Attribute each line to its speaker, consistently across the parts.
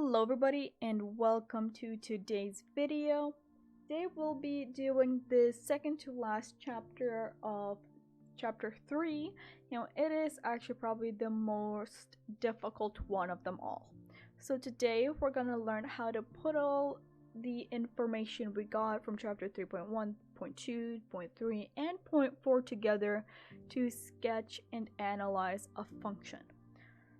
Speaker 1: Hello everybody and welcome to today's video. Today we'll be doing the second to last chapter of chapter 3. It is actually probably the most difficult one of them all. So today we're going to learn how to put all the information we got from chapter 3.1, 0.2, 0.3, and 0.4 together to sketch and analyze a function.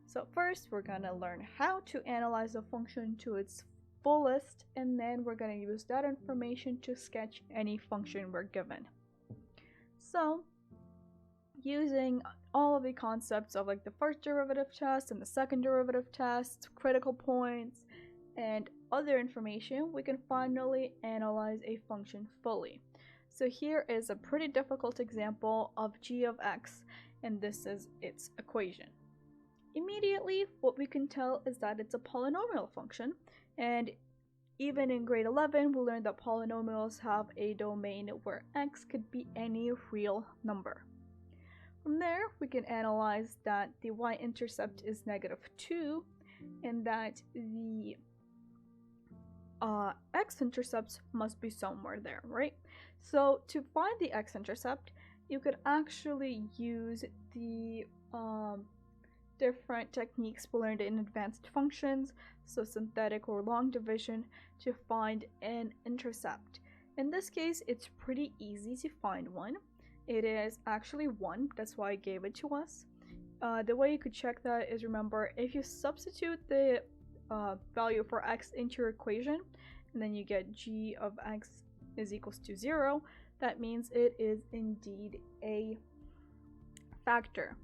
Speaker 1: So first we're going to learn how to analyze a function to its fullest, and then we're going to use that information to sketch any function we're given. So using all of the concepts of like the first derivative test and the second derivative test, critical points, and other information, we can finally analyze a function fully. So here is a pretty difficult example of g of x, and this is its equation. Immediately, what we can tell is that it's a polynomial function, and even in grade 11, we learned that polynomials have a domain where x could be any real number. From there, we can analyze that the y-intercept is -2, and that the x-intercept must be somewhere there, right? So to find the x-intercept, you could actually use the different techniques we learned in advanced functions, so synthetic or long division, to find an intercept. In this case, it's pretty easy to find one. It is actually 1, that's why I gave it to us. The way you could check that is, remember, if you substitute the value for x into your equation, and then you get g of x is equals to 0, that means it is indeed a factor.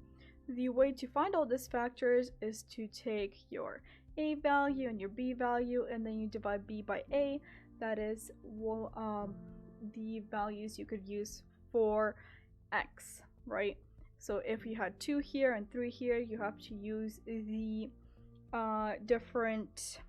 Speaker 1: The way to find all these factors is to take your a value and your b value, and then you divide b by a. That is the values you could use for x, right? So if you had 2 here and 3 here, you have to use the different,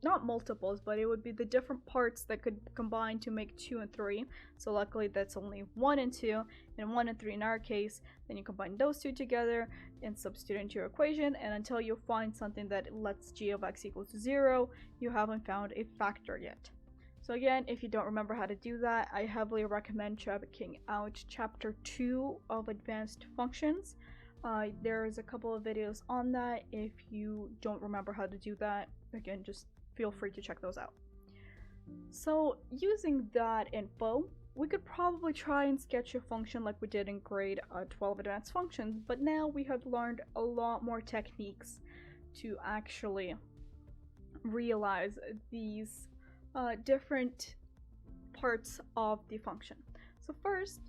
Speaker 1: not multiples, but it would be the different parts that could combine to make 2 and 3. So luckily that's only 1 and 2, and 1 and 3 in our case. Then you combine those two together and substitute into your equation, and until you find something that lets g of x equal to 0, you haven't found a factor yet. So again, if you don't remember how to do that, I heavily recommend checking out chapter 2 of advanced functions. There's a couple of videos on that. If you don't remember how to do that, again, just feel free to check those out. So using that info, we could probably try and sketch a function like we did in grade 12 advanced functions, but now we have learned a lot more techniques to actually realize these different parts of the function. So first,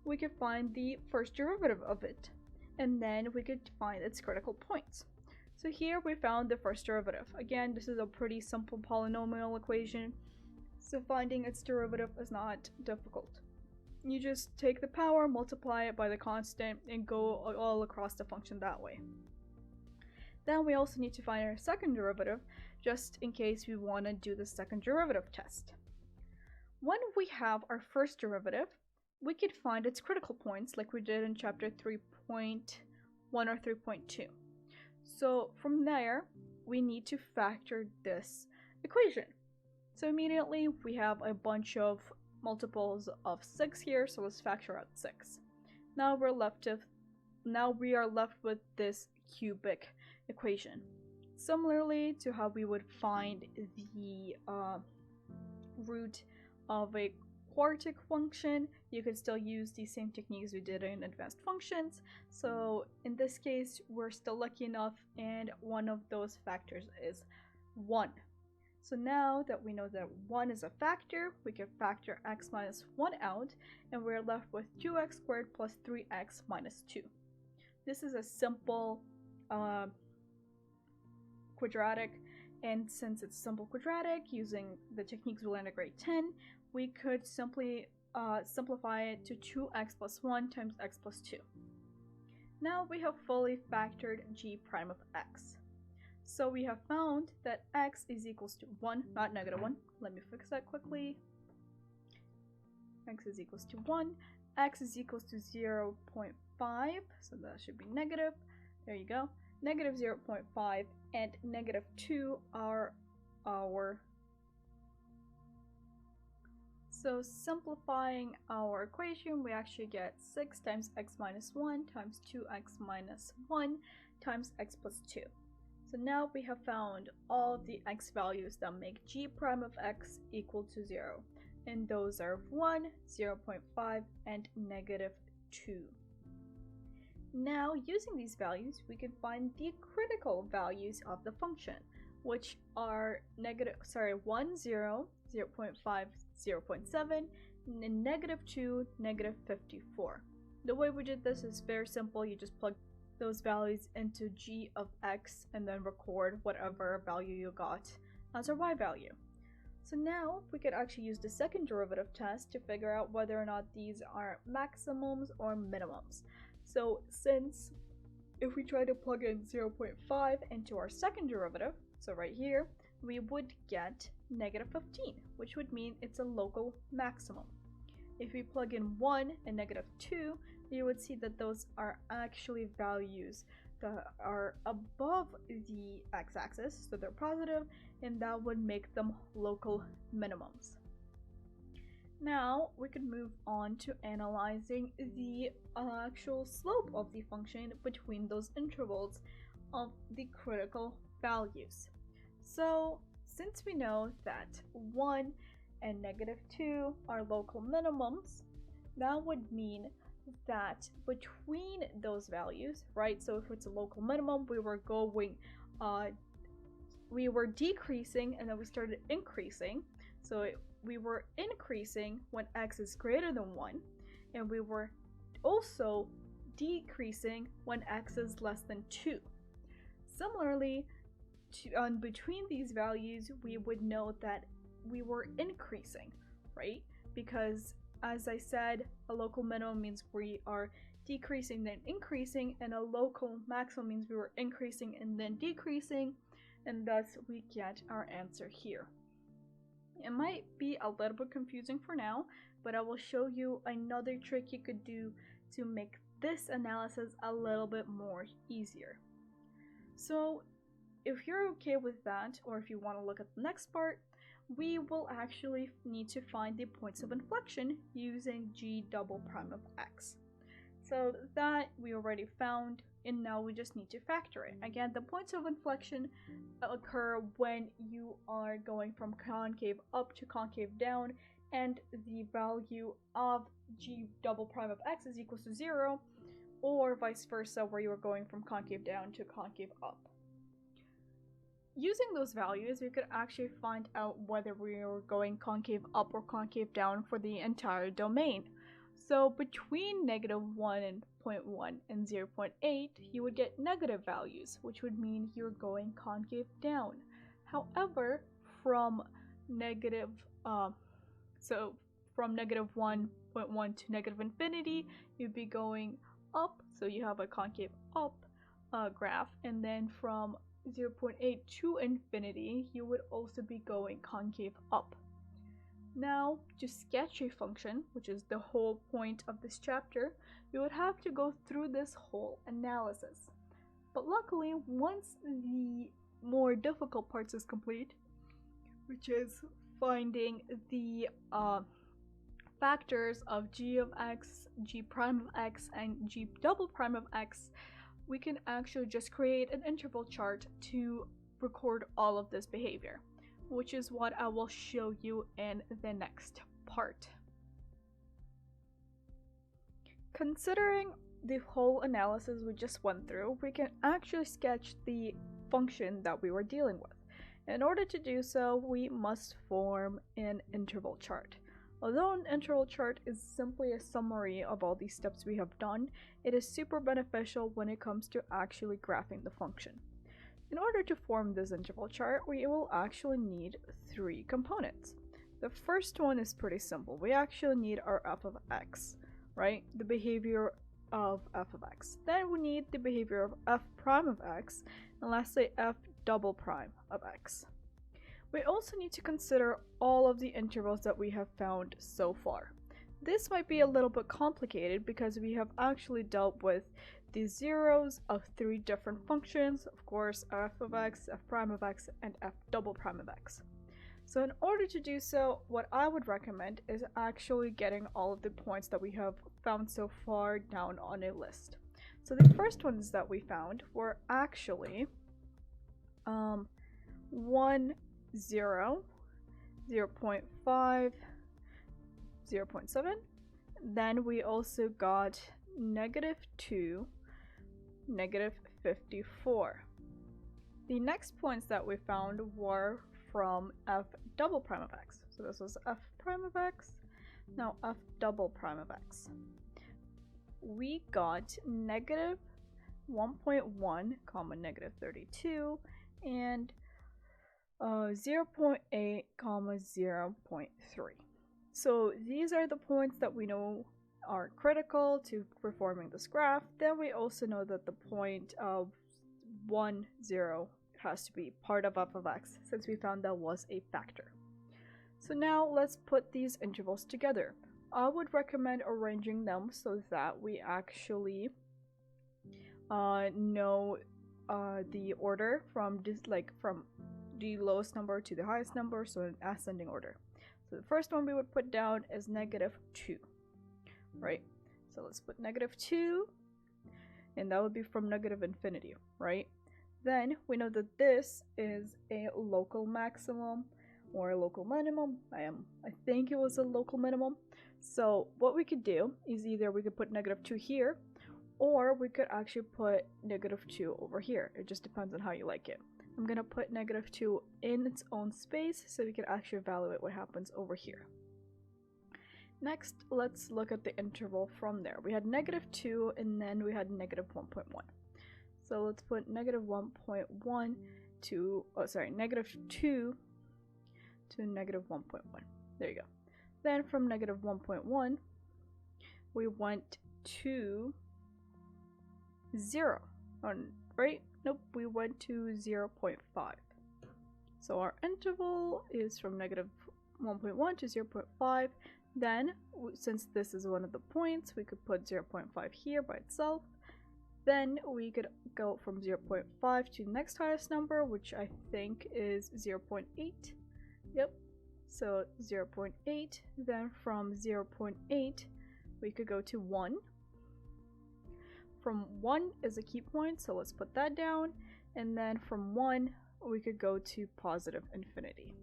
Speaker 1: we could find the first derivative of it, and then we could find its critical points. So here we found the first derivative. Again, this is a pretty simple polynomial equation, so finding its derivative is not difficult. You just take the power, multiply it by the constant, and go all across the function that way. Then we also need to find our second derivative, just in case we want to do the second derivative test. When we have our first derivative, we could find its critical points like we did in chapter 3.1 or 3.2. So from there, we need to factor this equation. So immediately we have a bunch of multiples of 6 here, so let's factor out 6. Now we are left with this cubic equation. Similarly to how we would find the root of a quartic function, you could still use the same techniques we did in advanced functions. So in this case, we're still lucky enough, and one of those factors is 1. So now that we know that 1 is a factor, we can factor x minus 1 out, and we're left with 2x squared plus 3x minus 2. This is a simple quadratic, and since it's simple quadratic, using the techniques we learned at grade 10, we could simply simplify it to 2x plus 1 times x plus 2. Now we have fully factored g prime of x. So we have found that x is equals to 1, not -1. Let me fix that quickly. X is equals to 1. X is equals to 0.5, so that should be negative. There you go. negative 0.5 and negative 2 are our. So simplifying our equation, we actually get 6 times x minus 1 times 2x minus 1 times x plus 2. So now we have found all of the x values that make g prime of x equal to 0. And those are 1, 0.5, and negative 2. Now, using these values, we can find the critical values of the function, which are 1, 0, 0.5, 0.7, and negative 2, negative 54. The way we did this is very simple. You just plug those values into g of x and then record whatever value you got as a y value. So now we could actually use the second derivative test to figure out whether or not these are maximums or minimums. So since if we try to plug in 0.5 into our second derivative, so right here, we would get negative 15, which would mean it's a local maximum. If we plug in 1 and negative 2, you would see that those are actually values that are above the x-axis, so they're positive, and that would make them local minimums. Now we could move on to analyzing the actual slope of the function between those intervals of the critical values. So since we know that 1 and negative 2 are local minimums, that would mean that between those values, right? So if it's a local minimum, we were decreasing and then we started increasing. So we were increasing when x is greater than 1, and we were also decreasing when x is less than 2. Similarly, between these values, we would know that we were increasing, right? Because as I said, a local minimum means we are decreasing then increasing, and a local maximum means we were increasing and then decreasing, and thus we get our answer here. It might be a little bit confusing for now, but I will show you another trick you could do to make this analysis a little bit more easier. So if you're okay with that, or if you want to look at the next part, we will actually need to find the points of inflection using g double prime of x. So that we already found, and now we just need to factor it. Again, the points of inflection occur when you are going from concave up to concave down, and the value of g double prime of x is equal to 0, or vice versa, where you are going from concave down to concave up. Using those values, we could actually find out whether we were going concave up or concave down for the entire domain. So between negative 1 and 0.1 and 0.8, you would get negative values, which would mean you're going concave down. However, from negative 1.1 to negative infinity, you'd be going up, so you have a concave up graph, and then from 0.8 to infinity, you would also be going concave up. Now, to sketch a function, which is the whole point of this chapter, you would have to go through this whole analysis. But luckily, once the more difficult parts is complete, which is finding the factors of g of x, g prime of x, and g double prime of x, we can actually just create an interval chart to record all of this behavior, which is what I will show you in the next part. Considering the whole analysis we just went through, we can actually sketch the function that we were dealing with. In order to do so, we must form an interval chart. Although an interval chart is simply a summary of all these steps we have done, it is super beneficial when it comes to actually graphing the function. In order to form this interval chart, we will actually need 3 components. The first one is pretty simple. We actually need our f of x, right? The behavior of f of x. Then we need the behavior of f prime of x, and lastly f double prime of x. We also need to consider all of the intervals that we have found so far. this might be a little bit complicated because we have actually dealt with the zeros of 3 different functions, of course, f of x, f prime of x, and f double prime of x. So in order to do so, what I would recommend is actually getting all of the points that we have found so far down on a list. So the first ones that we found were actually 1, 0, 0.5, 0.7. Then we also got -2, -54. The next points that we found were from f double prime of x. So this was f prime of x, now f double prime of x. We got -1.1, -32, and 0.8, 0.3. So these are the points that we know are critical to performing this graph. Then we also know that the point of 1, 0 has to be part of f of x, since we found that was a factor. So now let's put these intervals together. I would recommend arranging them so that we actually know the order from from the lowest number to the highest number, so in ascending order. So the first one we would put down is -2, right? So let's put -2, and that would be from -infinity, right? Then we know that this is a local maximum or a local minimum. I think it was a local minimum. So what we could do is either we could put -2 here, or we could actually put -2 over here. It just depends on how you like it. I'm gonna put -2 in its own space so we can actually evaluate what happens over here. Next, let's look at the interval from there. We had -2 and then we had -1.1. So let's put -1.1 to, -2 to -1.1. There you go. Then from -1.1, we went to 0, right? Nope, we went to 0.5. So our interval is from -1.1 to 0.5. Then, since this is one of the points, we could put 0.5 here by itself. Then we could go from 0.5 to the next highest number, which I think is 0.8. Yep, so 0.8. Then from 0.8, we could go to 1. From 1 is a key point, so let's put that down. And then from 1, we could go to positive infinity.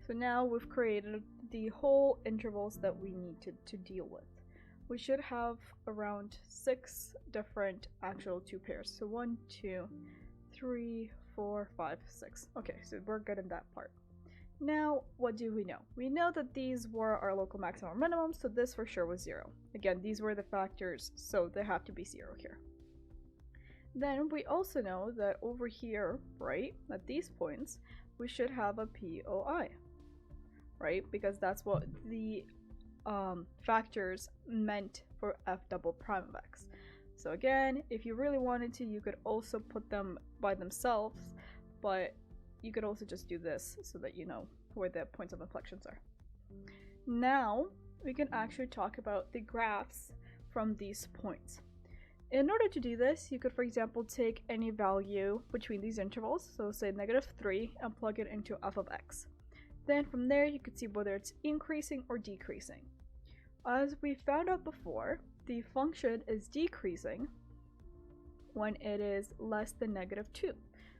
Speaker 1: So now we've created the whole intervals that we need to deal with. We should have around 6 different actual 2 pairs. So 1, 2, 3, 4, 5, 6. Okay, so we're good in that part. Now, what do we know? We know that these were our local maximum or minimum, so this for sure was 0. Again, these were the factors, so they have to be 0 here. Then we also know that over here, right, at these points, we should have a POI, right? Because that's what the factors meant for f double prime of x. So again, if you really wanted to, you could also put them by themselves, but you could also just do this so that you know where the points of inflections are. Now we can actually talk about the graphs from these points. In order to do this, you could, for example, take any value between these intervals, so say -3, and plug it into f of x. Then from there, you could see whether it's increasing or decreasing. As we found out before, the function is decreasing when it is less than -2.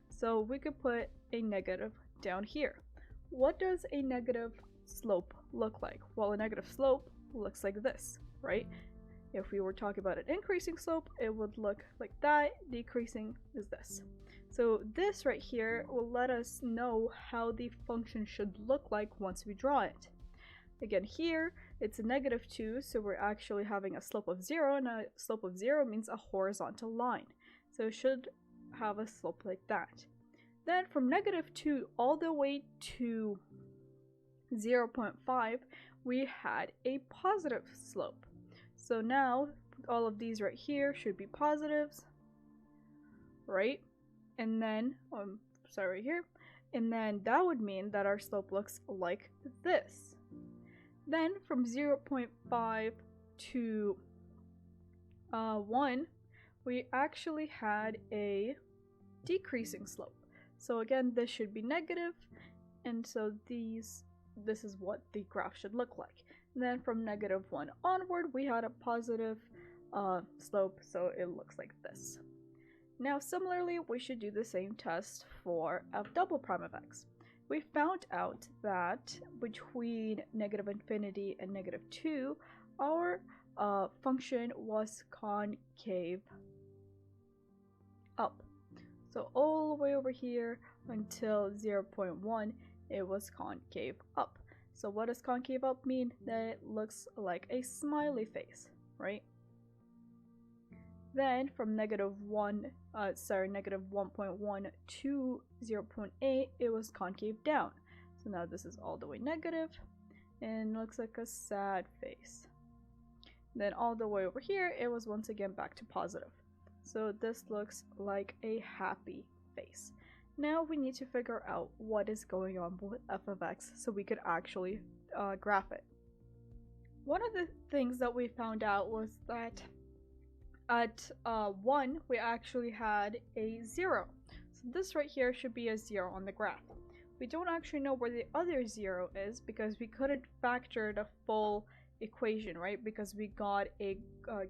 Speaker 1: So we could put a negative down here. What does a negative slope look like? Well, a negative slope looks like this, right? If we were talking about an increasing slope, it would look like that. Decreasing is this. So this right here will let us know how the function should look like once we draw it. Again, here it's a -2, so we're actually having a slope of 0, and a slope of 0 means a horizontal line. So it should have a slope like that. Then from -2 all the way to 0.5, we had a positive slope. So now all of these right here should be positives, right? And then, right here. And then that would mean that our slope looks like this. Then from 0.5 to 1, we actually had a decreasing slope. So again, this should be negative, and so this is what the graph should look like. And then from -1 onward, we had a positive slope, so it looks like this. Now similarly, we should do the same test for f double prime of x. We found out that between -infinity and -2, our function was concave up. So all the way over here until 0.1, it was concave up. So what does concave up mean? That it looks like a smiley face, right? Then from -1.1 to 0.8, it was concave down. So now this is all the way negative and looks like a sad face. Then all the way over here, it was once again back to positive. So this looks like a happy face. Now we need to figure out what is going on with f of x so we could actually graph it. One of the things that we found out was that at 1, we actually had a 0. So this right here should be a 0 on the graph. We don't actually know where the other 0 is because we couldn't factor the full equation, right? Because we got a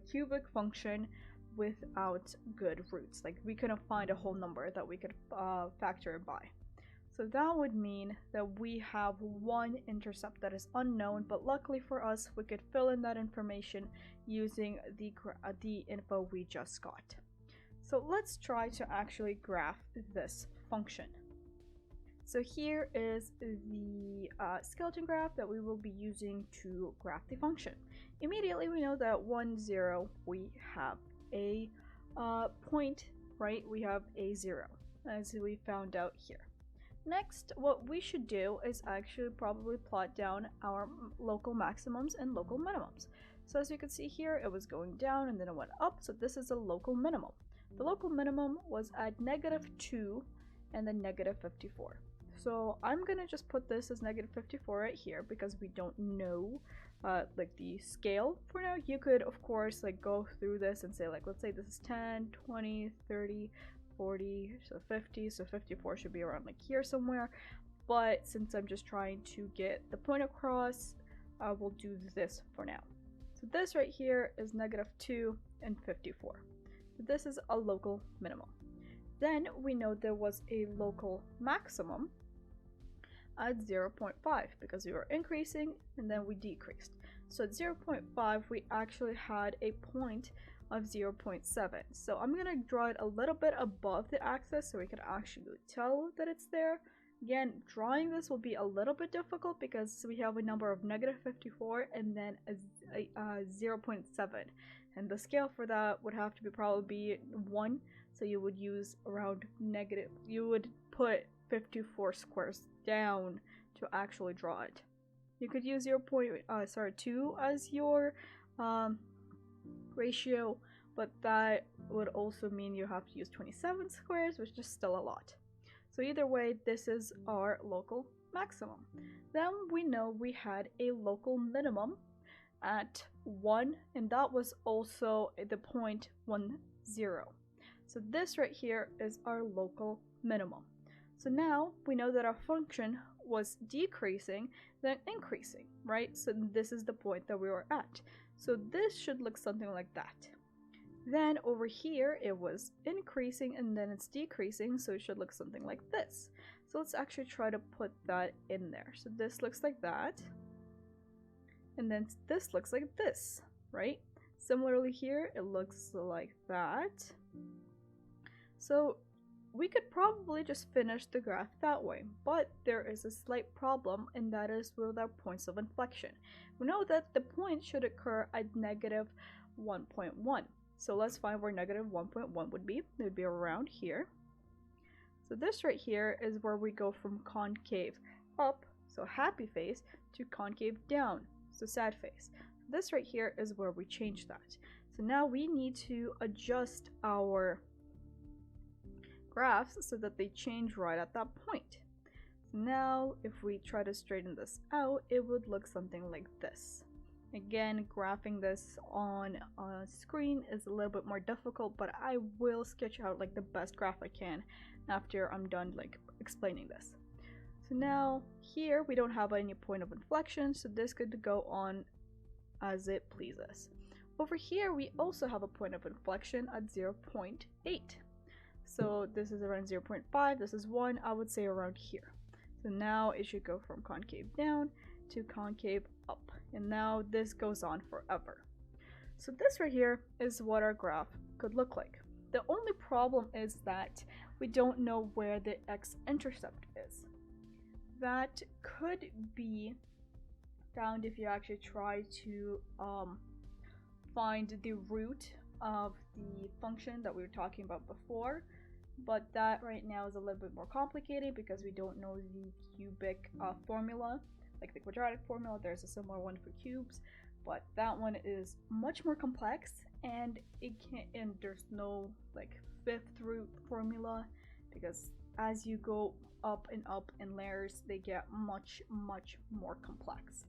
Speaker 1: cubic function without good roots. Like, we couldn't find a whole number that we could factor it by. So that would mean that we have one intercept that is unknown, but luckily for us, we could fill in that information using the info we just got. So let's try to actually graph this function. So here is the skeleton graph that we will be using to graph the function. Immediately we know that 1, 0, we have a point, right? We have a 0, as we found out here. Next, what we should do is actually probably plot down our local maximums and local minimums. So as you can see here, it was going down and then it went up, so this is a local minimum. The local minimum was at -2 and then -54. So I'm gonna just put this as -54 right here because we don't know like the scale for now. You could of course like go through this and say, like, let's say this is 10, 20, 30, 40, so 50, so 54 should be around like here somewhere. But since I'm just trying to get the point across, I will do this for now. So this right here is -2 and 54. So this is a local minimum. Then we know there was a local maximum at 0.5 because we were increasing and then we decreased. So at 0.5 we actually had a point of 0.7. So I'm gonna draw it a little bit above the axis so we can actually tell that it's there. Again, drawing this will be a little bit difficult because we have a number of -54 and then a 0.7, and the scale for that would have to be probably 1. So you would use around you would put 54 squares down to actually draw it. You could use 2 as your ratio, but that would also mean you have to use 27 squares, which is still a lot. So either way, this is our local maximum. Then we know we had a local minimum at 1, and that was also the point 1, 0. So this right here is our local minimum. So now we know that our function was decreasing, then increasing, right? So this is the point that we were at. So this should look something like that. Then over here it was increasing and then it's decreasing, so it should look something like this. So let's actually try to put that in there. So this looks like that, and then this looks like this, right? Similarly here it looks like that. So we could probably just finish the graph that way, but there is a slight problem, and that is with our points of inflection. We know that the point should occur at -1.1. So let's find where -1.1 would be. It would be around here. So this right here is where we go from concave up, so happy face, to concave down, so sad face. This right here is where we change that. So now we need to adjust our graphs so that they change right at that point. So now if we try to straighten this out, it would look something like this. Again, graphing this on a screen is a little bit more difficult, but I will sketch out like the best graph I can after I'm done like explaining this. So now here we don't have any point of inflection, so this could go on as it pleases. Over here we also have a point of inflection at 0.8. So this is around 0.5, this is 1, I would say around here. So now it should go from concave down to concave up, and now this goes on forever. So this right here is what our graph could look like. The only problem is that we don't know where the x-intercept is. That could be found if you actually try to find the root of the function that we were talking about before, but that right now is a little bit more complicated because we don't know the cubic formula. Like the quadratic formula, there's a similar one for cubes, but that one is much more complex, and there's no like fifth root formula, because as you go up in layers, they get much more complex.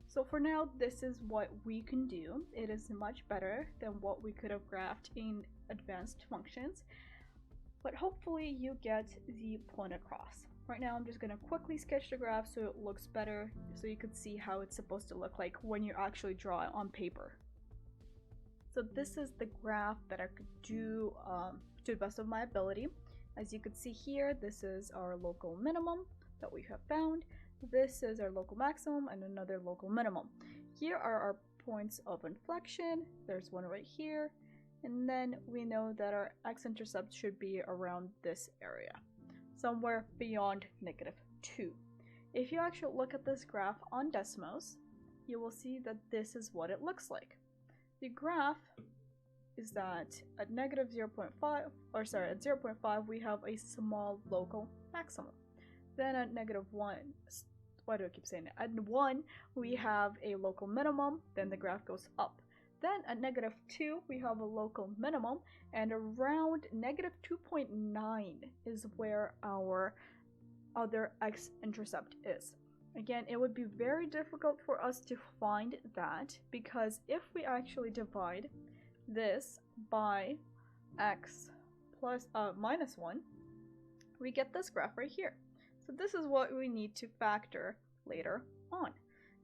Speaker 1: So for now, this is what we can do. It is much better than what we could have graphed in advanced functions, but hopefully you get the point across. Right now I'm just going to quickly sketch the graph so it looks better, so you can see how it's supposed to look like when you actually draw it on paper. So this is the graph that I could do to the best of my ability. As you can see here, this is our local minimum that we have found. This is our local maximum and another local minimum. Here are our points of inflection. There's one right here. And then we know that our x-intercept should be around this area, somewhere beyond -2. If you actually look at this graph on Desmos, you will see that this is what it looks like. The graph is that at -0.5, or sorry, at 0.5 we have a small local maximum. Then at -1, why do I keep saying it? At 1 we have a local minimum, then the graph goes up. Then at -2 we have a local minimum, and around -2.9 is where our other x-intercept is. Again, it would be very difficult for us to find that, because if we actually divide this by x plus -1, we get this graph right here. So this is what we need to factor later on.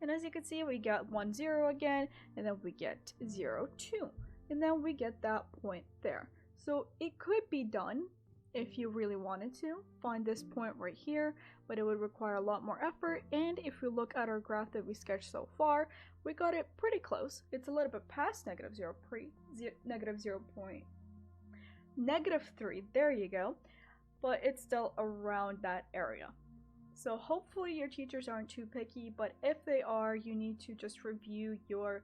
Speaker 1: And as you can see, we get 1, 0 again, and then we get 0, 2, and then we get that point there. So it could be done if you really wanted to find this point right here, but it would require a lot more effort. And if we look at our graph that we sketched so far, we got it pretty close. It's a little bit past -3, there you go, but it's still around that area. So hopefully your teachers aren't too picky, but if they are, you need to just review your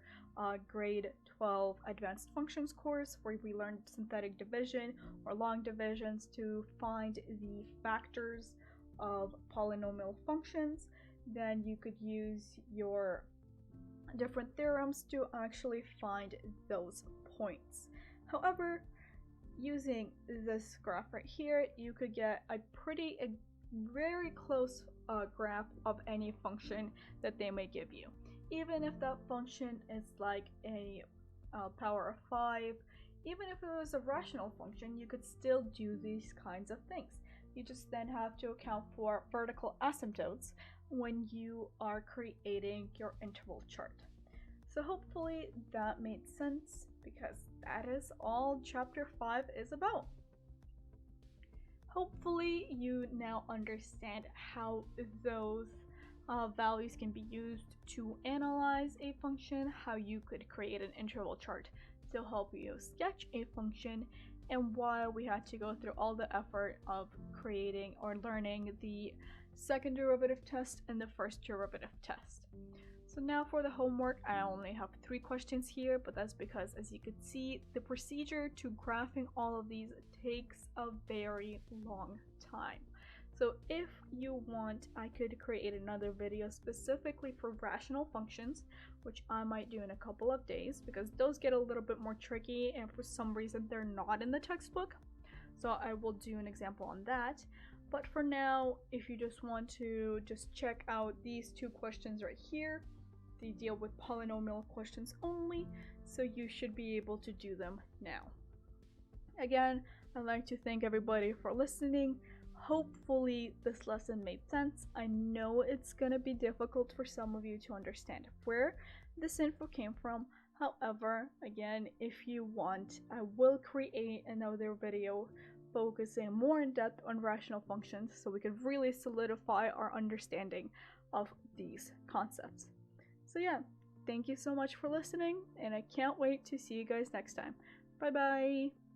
Speaker 1: grade 12 advanced functions course, where we learned synthetic division or long divisions to find the factors of polynomial functions. Then you could use your different theorems to actually find those points. However, using this graph right here, you could get a very close graph of any function that they may give you. Even if that function is like a power of 5, even if it was a rational function, you could still do these kinds of things. You just then have to account for vertical asymptotes when you are creating your interval chart. So hopefully that made sense, because that is all chapter 5 is about. Hopefully you now understand how those values can be used to analyze a function, how you could create an interval chart to help you sketch a function, and why we had to go through all the effort of creating or learning the second derivative test and the first derivative test. So now for the homework, I only have 3 questions here, but that's because, as you can see, the procedure to graphing all of these takes a very long time. So if you want, I could create another video specifically for rational functions, which I might do in a couple of days, because those get a little bit more tricky and for some reason they're not in the textbook. So I will do an example on that. But for now, if you just want to just check out these two questions right here, they deal with polynomial questions only, so you should be able to do them now. Again, I'd like to thank everybody for listening. Hopefully this lesson made sense. I know it's gonna be difficult for some of you to understand where this info came from. However, again, if you want, I will create another video focusing more in depth on rational functions so we can really solidify our understanding of these concepts. So yeah, thank you so much for listening, and I can't wait to see you guys next time. Bye bye!